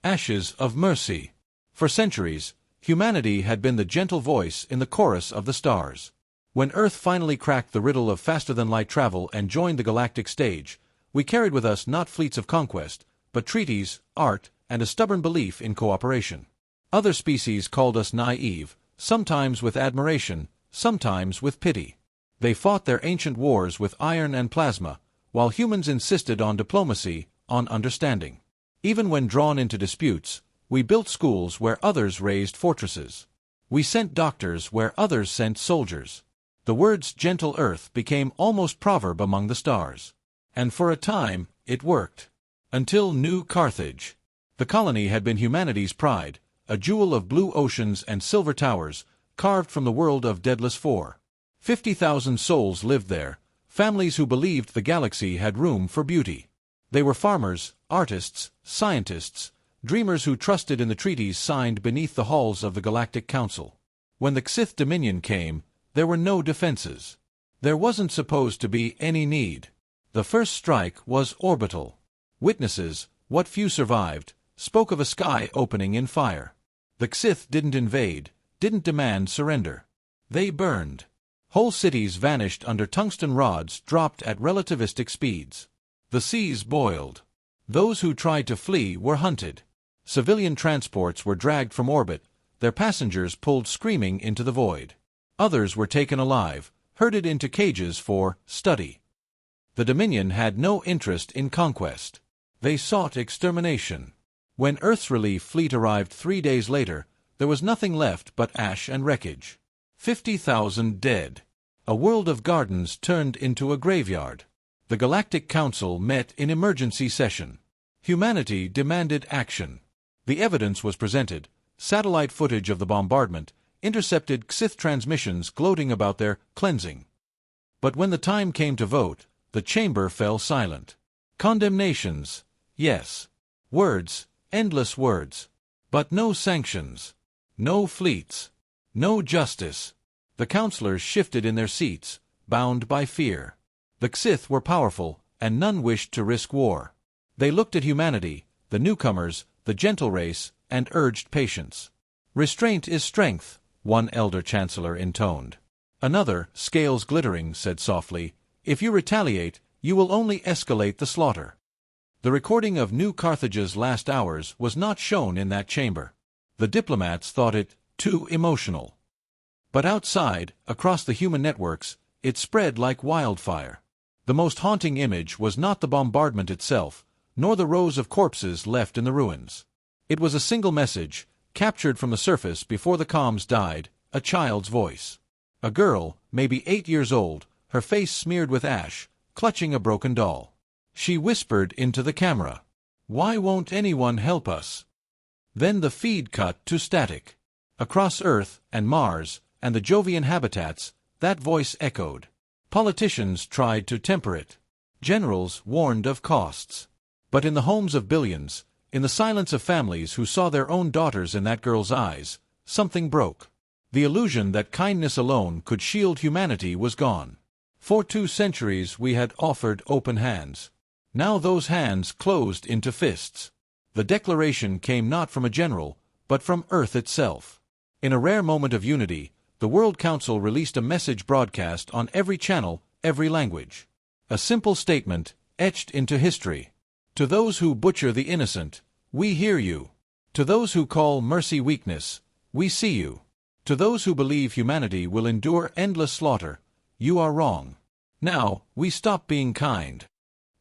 Ashes of mercy. For centuries, humanity had been the gentle voice in the chorus of the stars. When Earth finally cracked the riddle of faster-than-light travel and joined the galactic stage, we carried with us not fleets of conquest, but treaties, art, and a stubborn belief in cooperation. Other species called us naive, sometimes with admiration, sometimes with pity. They fought their ancient wars with iron and plasma, while humans insisted on diplomacy, on understanding. Even when drawn into disputes, we built schools where others raised fortresses. We sent doctors where others sent soldiers. The words gentle earth became almost proverb among the stars. And for a time, it worked. Until New Carthage. The colony had been humanity's pride, a jewel of blue oceans and silver towers, carved from the world of Daedalus 4. 50,000 souls lived there, families who believed the galaxy had room for beauty. They were farmers, artists, scientists, dreamers who trusted in the treaties signed beneath the halls of the Galactic Council. When the Kzith Dominion came, there were no defenses. There wasn't supposed to be any need. The first strike was orbital. Witnesses, what few survived, spoke of a sky opening in fire. The Kzith didn't invade, didn't demand surrender. They burned. Whole cities vanished under tungsten rods dropped at relativistic speeds. The seas boiled. Those who tried to flee were hunted. Civilian transports were dragged from orbit, their passengers pulled screaming into the void. Others were taken alive, herded into cages for study. The Dominion had no interest in conquest. They sought extermination. When Earth's relief fleet arrived 3 days later, there was nothing left but ash and wreckage. 50,000 dead. A world of gardens turned into a graveyard. The Galactic Council met in emergency session. Humanity demanded action. The evidence was presented: satellite footage of the bombardment, intercepted Kzith transmissions gloating about their cleansing. But when the time came to vote, the chamber fell silent. Condemnations, yes. Words, endless words. But no sanctions. No fleets. No justice. The councillors shifted in their seats, bound by fear. The Kzith were powerful, and none wished to risk war. They looked at humanity, the newcomers, the gentle race, and urged patience. Restraint is strength, one elder chancellor intoned. Another, scales glittering, said softly, if you retaliate, you will only escalate the slaughter. The recording of New Carthage's last hours was not shown in that chamber. The diplomats thought it too emotional. But outside, across the human networks, it spread like wildfire. The most haunting image was not the bombardment itself, nor the rows of corpses left in the ruins. It was a single message, captured from the surface before the comms died, a child's voice. A girl, maybe 8 years old, her face smeared with ash, clutching a broken doll. She whispered into the camera, "Why won't anyone help us?" Then the feed cut to static. Across Earth and Mars and the Jovian habitats, that voice echoed. Politicians tried to temper it. Generals warned of costs. But in the homes of billions, in the silence of families who saw their own daughters in that girl's eyes, something broke. The illusion that kindness alone could shield humanity was gone. For 2 centuries we had offered open hands. Now those hands closed into fists. The declaration came not from a general, but from Earth itself. In a rare moment of unity, the World Council released a message broadcast on every channel, every language. A simple statement, etched into history. To those who butcher the innocent, we hear you. To those who call mercy weakness, we see you. To those who believe humanity will endure endless slaughter, you are wrong. Now, we stop being kind.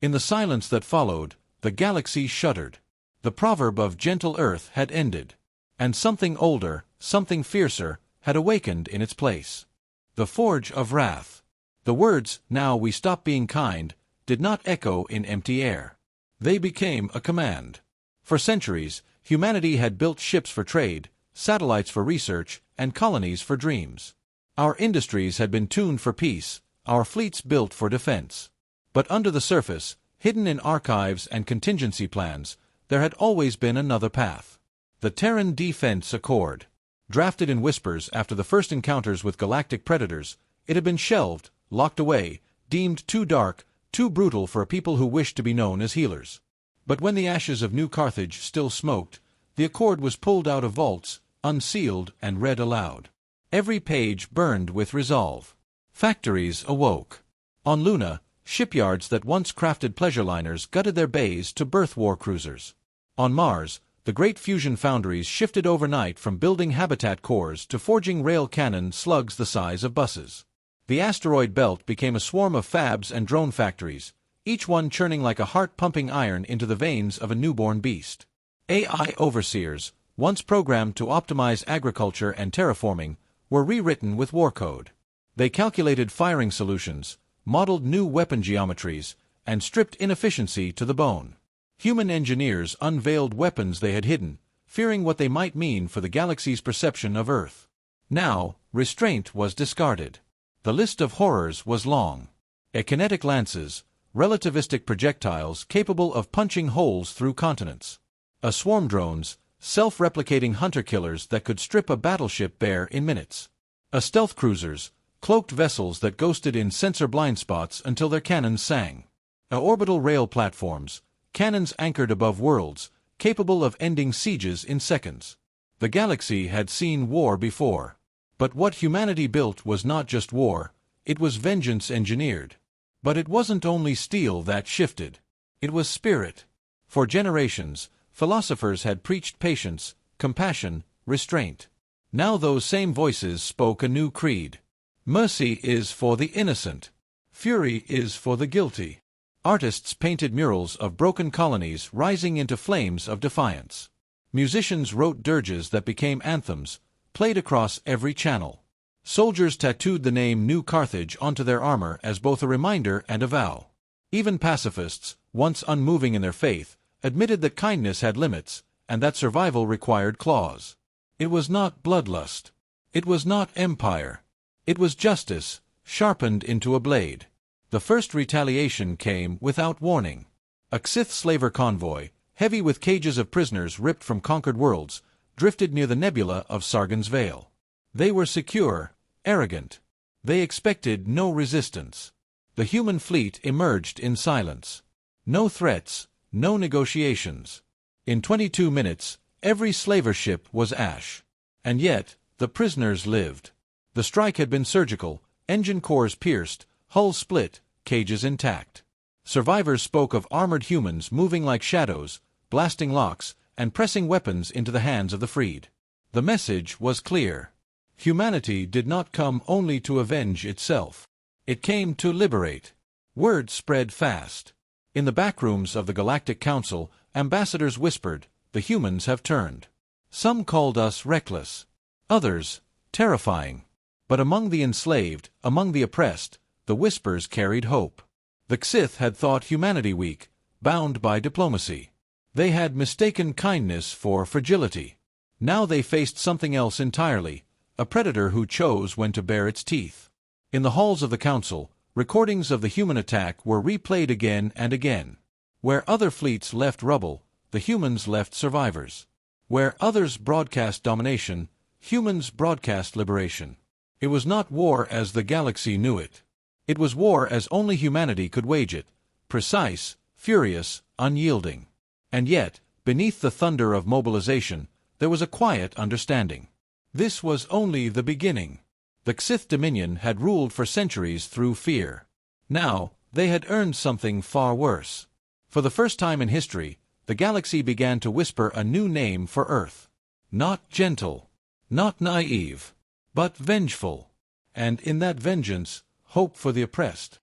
In the silence that followed, the galaxy shuddered. The proverb of gentle earth had ended. And something older, something fiercer, had awakened in its place. The forge of wrath. The words, "Now we stop being kind," did not echo in empty air. They became a command. For centuries, humanity had built ships for trade, satellites for research, and colonies for dreams. Our industries had been tuned for peace, our fleets built for defense. But under the surface, hidden in archives and contingency plans, there had always been another path. The Terran Defense Accord. Drafted in whispers after the first encounters with galactic predators, it had been shelved, locked away, deemed too dark, too brutal for a people who wished to be known as healers. But when the ashes of New Carthage still smoked, The accord was pulled out of vaults, unsealed, and read aloud. Every page burned with resolve. Factories awoke. On Luna, shipyards that once crafted pleasure liners gutted their bays to birth war cruisers. On Mars, the great fusion foundries shifted overnight from building habitat cores to forging rail cannon slugs the size of buses. The asteroid belt became a swarm of fabs and drone factories, each one churning like a heart-pumping iron into the veins of a newborn beast. AI overseers, once programmed to optimize agriculture and terraforming, were rewritten with war code. They calculated firing solutions, modeled new weapon geometries, and stripped inefficiency to the bone. Human engineers unveiled weapons they had hidden, fearing what they might mean for the galaxy's perception of Earth. Now, restraint was discarded. The list of horrors was long. Akinetic lances, relativistic projectiles capable of punching holes through continents. Swarm drones, self-replicating hunter-killers that could strip a battleship bare in minutes. Stealth cruisers, cloaked vessels that ghosted in sensor blind spots until their cannons sang. Orbital rail platforms, cannons anchored above worlds, capable of ending sieges in seconds. The galaxy had seen war before. But what humanity built was not just war, it was vengeance engineered. But it wasn't only steel that shifted. It was spirit. For generations, philosophers had preached patience, compassion, restraint. Now those same voices spoke a new creed. Mercy is for the innocent. Fury is for the guilty. Artists painted murals of broken colonies rising into flames of defiance. Musicians wrote dirges that became anthems, played across every channel. Soldiers tattooed the name New Carthage onto their armor as both a reminder and a vow. Even pacifists, once unmoving in their faith, admitted that kindness had limits, and that survival required claws. It was not bloodlust. It was not empire. It was justice, sharpened into a blade. The first retaliation came without warning. A Kzith slaver convoy, heavy with cages of prisoners ripped from conquered worlds, drifted near the nebula of Sargon's Veil. They were secure, arrogant. They expected no resistance. The human fleet emerged in silence. No threats, no negotiations. In 22 minutes, every slaver ship was ash. And yet, the prisoners lived. The strike had been surgical, engine cores pierced, hulls split, cages intact. Survivors spoke of armored humans moving like shadows, blasting locks, and pressing weapons into the hands of the freed. The message was clear. Humanity did not come only to avenge itself. It came to liberate. Word spread fast. In the backrooms of the Galactic Council, ambassadors whispered, "The humans have turned." Some called us reckless. Others, terrifying. But among the enslaved, among the oppressed, the whispers carried hope. The Kzith had thought humanity weak, bound by diplomacy. They had mistaken kindness for fragility. Now they faced something else entirely, a predator who chose when to bare its teeth. In the halls of the Council, recordings of the human attack were replayed again and again. Where other fleets left rubble, the humans left survivors. Where others broadcast domination, humans broadcast liberation. It was not war as the galaxy knew it. It was war as only humanity could wage it, precise, furious, unyielding. And yet, beneath the thunder of mobilization, there was a quiet understanding. This was only the beginning. The Kzith Dominion had ruled for centuries through fear. Now, they had earned something far worse. For the first time in history, the galaxy began to whisper a new name for Earth. Not gentle, not naive, but vengeful. And in that vengeance, hope for the oppressed.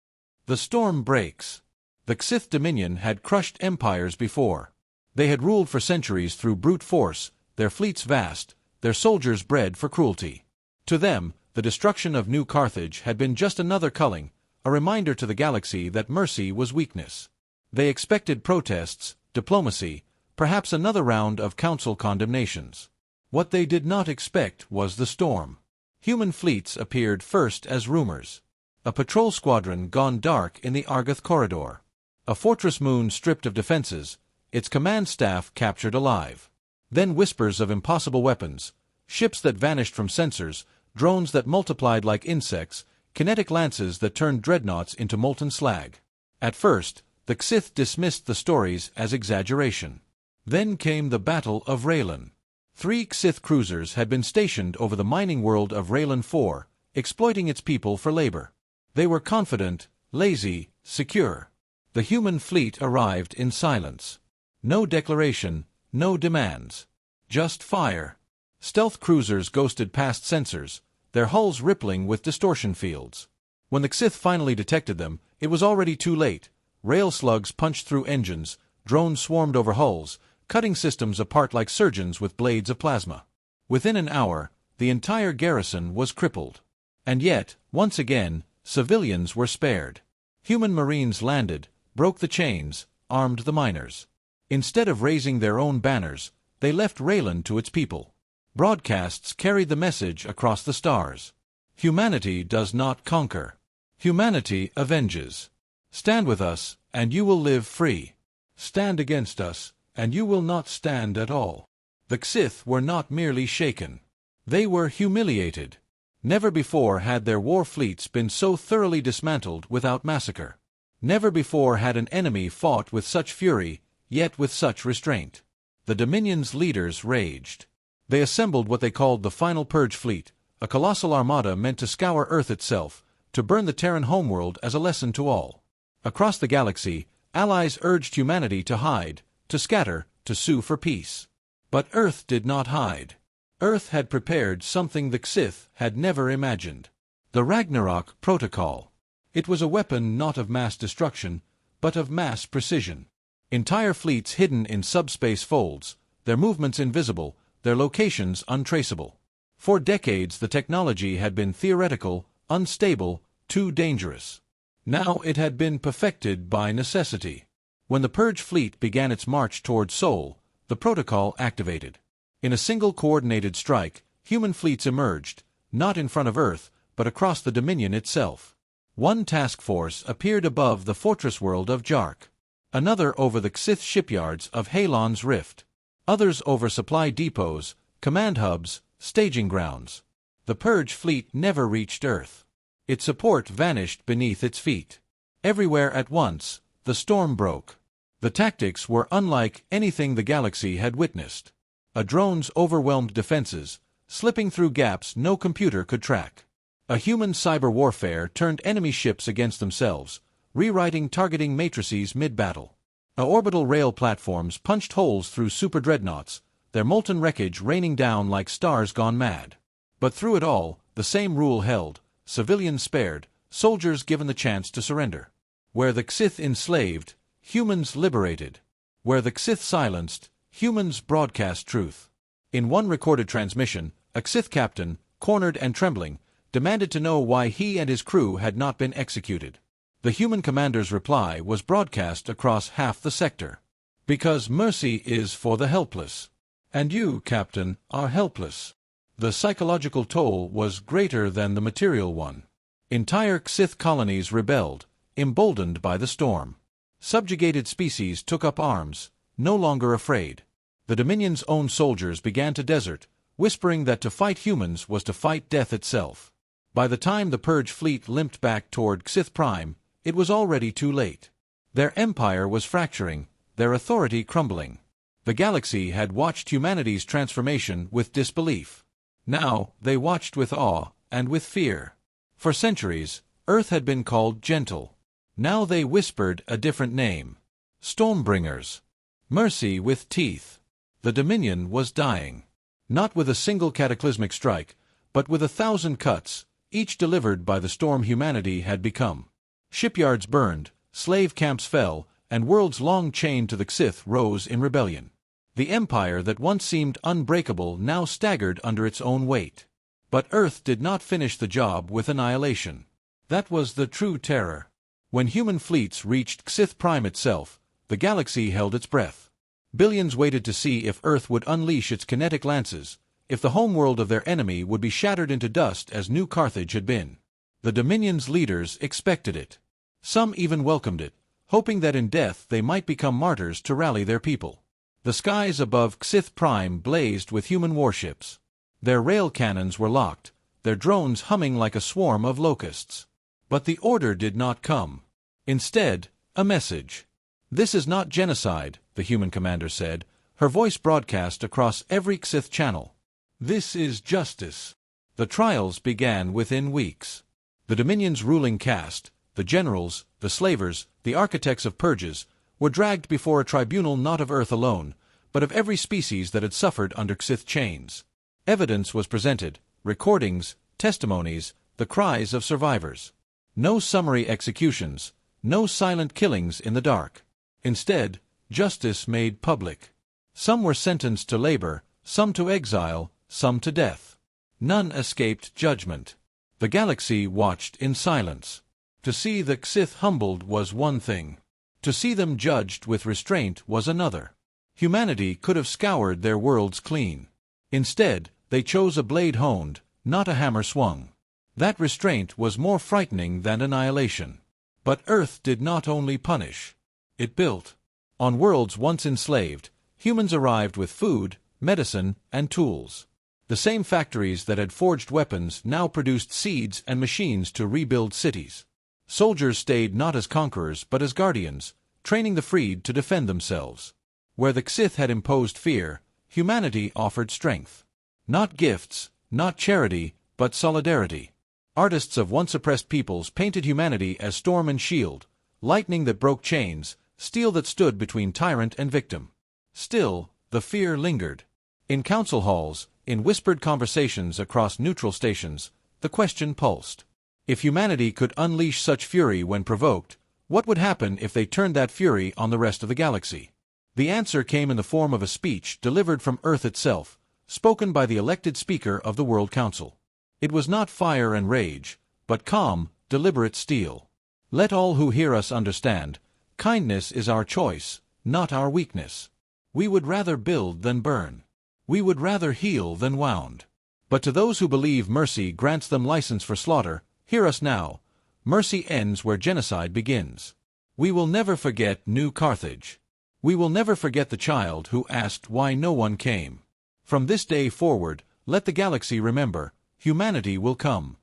The storm breaks. The Kzith Dominion had crushed empires before. They had ruled for centuries through brute force, their fleets vast, their soldiers bred for cruelty. To them, the destruction of New Carthage had been just another culling, a reminder to the galaxy that mercy was weakness. They expected protests, diplomacy, perhaps another round of council condemnations. What they did not expect was the storm. Human fleets appeared first as rumors. A patrol squadron gone dark in the Argoth corridor. A fortress moon stripped of defenses, its command staff captured alive. Then whispers of impossible weapons, ships that vanished from sensors, drones that multiplied like insects, kinetic lances that turned dreadnoughts into molten slag. At first, the Kzith dismissed the stories as exaggeration. Then came the Battle of Raylan. 3 Kzith cruisers had been stationed over the mining world of Raylan 4, exploiting its people for labor. They were confident, lazy, secure. The human fleet arrived in silence. No declaration, no demands. Just fire. Stealth cruisers ghosted past sensors, their hulls rippling with distortion fields. When the Kzith finally detected them, it was already too late. Rail slugs punched through engines, drones swarmed over hulls, cutting systems apart like surgeons with blades of plasma. Within an hour, the entire garrison was crippled. And yet, once again, civilians were spared. Human marines landed, broke the chains, armed the miners. Instead of raising their own banners, they left Raylan to its people. Broadcasts carried the message across the stars. Humanity does not conquer. Humanity avenges. Stand with us, and you will live free. Stand against us, and you will not stand at all. The Kzith were not merely shaken. They were humiliated. Never before had their war fleets been so thoroughly dismantled without massacre. Never before had an enemy fought with such fury, yet with such restraint. The Dominion's leaders raged. They assembled what they called the Final Purge Fleet, a colossal armada meant to scour Earth itself, to burn the Terran homeworld as a lesson to all. Across the galaxy, allies urged humanity to hide, to scatter, to sue for peace. But Earth did not hide. Earth had prepared something the Kzith had never imagined. The Ragnarok Protocol. It was a weapon not of mass destruction, but of mass precision. Entire fleets hidden in subspace folds, their movements invisible, their locations untraceable. For decades the technology had been theoretical, unstable, too dangerous. Now it had been perfected by necessity. When the Purge fleet began its march toward Sol, the protocol activated. In a single coordinated strike, human fleets emerged, not in front of Earth, but across the Dominion itself. One task force appeared above the fortress world of Jark. Another over the Kzith shipyards of Halon's Rift. Others over supply depots, command hubs, staging grounds. The Purge fleet never reached Earth. Its support vanished beneath its feet. Everywhere at once, the storm broke. The tactics were unlike anything the galaxy had witnessed. A drone's overwhelmed defenses, slipping through gaps no computer could track. A human cyber warfare turned enemy ships against themselves, rewriting targeting matrices mid-battle. Orbital rail platforms punched holes through super dreadnoughts, their molten wreckage raining down like stars gone mad. But through it all, the same rule held: civilians spared, soldiers given the chance to surrender. Where the Kzith enslaved, humans liberated. Where the Kzith silenced, humans broadcast truth. In one recorded transmission, a Kzith captain, cornered and trembling, demanded to know why he and his crew had not been executed. The human commander's reply was broadcast across half the sector. Because mercy is for the helpless. And you, Captain, are helpless. The psychological toll was greater than the material one. Entire Kzith colonies rebelled, emboldened by the storm. Subjugated species took up arms, no longer afraid. The Dominion's own soldiers began to desert, whispering that to fight humans was to fight death itself. By the time the Purge fleet limped back toward Kzith Prime, it was already too late. Their empire was fracturing, their authority crumbling. The galaxy had watched humanity's transformation with disbelief. Now, they watched with awe and with fear. For centuries, Earth had been called gentle. Now they whispered a different name. Stormbringers. Mercy with teeth. The Dominion was dying. Not with a single cataclysmic strike, but with 1,000 cuts, each delivered by the storm humanity had become. Shipyards burned, slave camps fell, and worlds long chained to the Kzith rose in rebellion. The empire that once seemed unbreakable now staggered under its own weight. But Earth did not finish the job with annihilation. That was the true terror. When human fleets reached Kzith Prime itself, the galaxy held its breath. Billions waited to see if Earth would unleash its kinetic lances, if the homeworld of their enemy would be shattered into dust as New Carthage had been. The Dominion's leaders expected it. Some even welcomed it, hoping that in death they might become martyrs to rally their people. The skies above Kzith Prime blazed with human warships. Their rail cannons were locked, their drones humming like a swarm of locusts. But the order did not come. Instead, a message. "This is not genocide," the human commander said. her voice broadcast across every Kzith channel. This is justice. The trials began within weeks. The Dominion's ruling caste, the generals, the slavers, the architects of purges, were dragged before a tribunal not of Earth alone, but of every species that had suffered under Kzith chains. Evidence was presented, recordings, testimonies, the cries of survivors. No summary executions, no silent killings in the dark. Instead, justice made public. Some were sentenced to labor, some to exile, some to death. None escaped judgment. The galaxy watched in silence. To see the Kzith humbled was one thing. To see them judged with restraint was another. Humanity could have scoured their worlds clean. Instead, they chose a blade honed, not a hammer swung. That restraint was more frightening than annihilation. But Earth did not only punish. It built. On worlds once enslaved, humans arrived with food, medicine, and tools. The same factories that had forged weapons now produced seeds and machines to rebuild cities. Soldiers stayed not as conquerors but as guardians, training the freed to defend themselves. Where the Kzith had imposed fear, humanity offered strength. Not gifts, not charity, but solidarity. Artists of once oppressed peoples painted humanity as storm and shield, lightning that broke chains, steel that stood between tyrant and victim. Still, the fear lingered. In council halls, in whispered conversations across neutral stations, the question pulsed. If humanity could unleash such fury when provoked, what would happen if they turned that fury on the rest of the galaxy? The answer came in the form of a speech delivered from Earth itself, spoken by the elected speaker of the World Council. It was not fire and rage, but calm, deliberate steel. Let all who hear us understand, kindness is our choice, not our weakness. We would rather build than burn. We would rather heal than wound. But to those who believe mercy grants them license for slaughter, hear us now. Mercy ends where genocide begins. We will never forget New Carthage. We will never forget the child who asked why no one came. From this day forward, let the galaxy remember, humanity will come.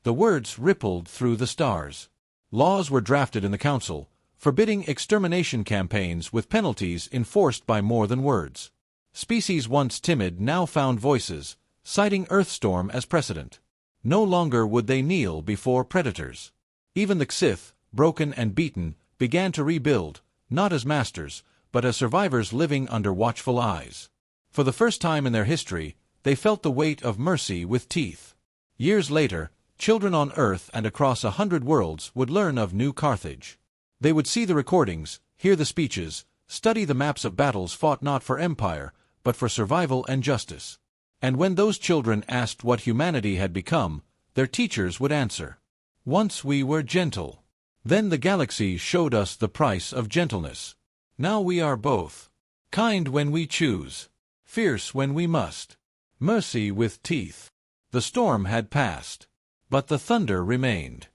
The words rippled through the stars. Laws were drafted in the council, forbidding extermination campaigns with penalties enforced by more than words. Species once timid now found voices, citing Earthstorm as precedent. No longer would they kneel before predators. Even the Kzith, broken and beaten, began to rebuild, not as masters, but as survivors living under watchful eyes. For the first time in their history, they felt the weight of mercy with teeth. Years later, children on Earth and across 100 worlds would learn of New Carthage. They would see the recordings, hear the speeches, study the maps of battles fought not for empire, but for survival and justice. And when those children asked what humanity had become, their teachers would answer, "Once we were gentle. Then the galaxy showed us the price of gentleness. Now we are both. Kind when we choose. Fierce when we must. Mercy with teeth." The storm had passed. But the thunder remained.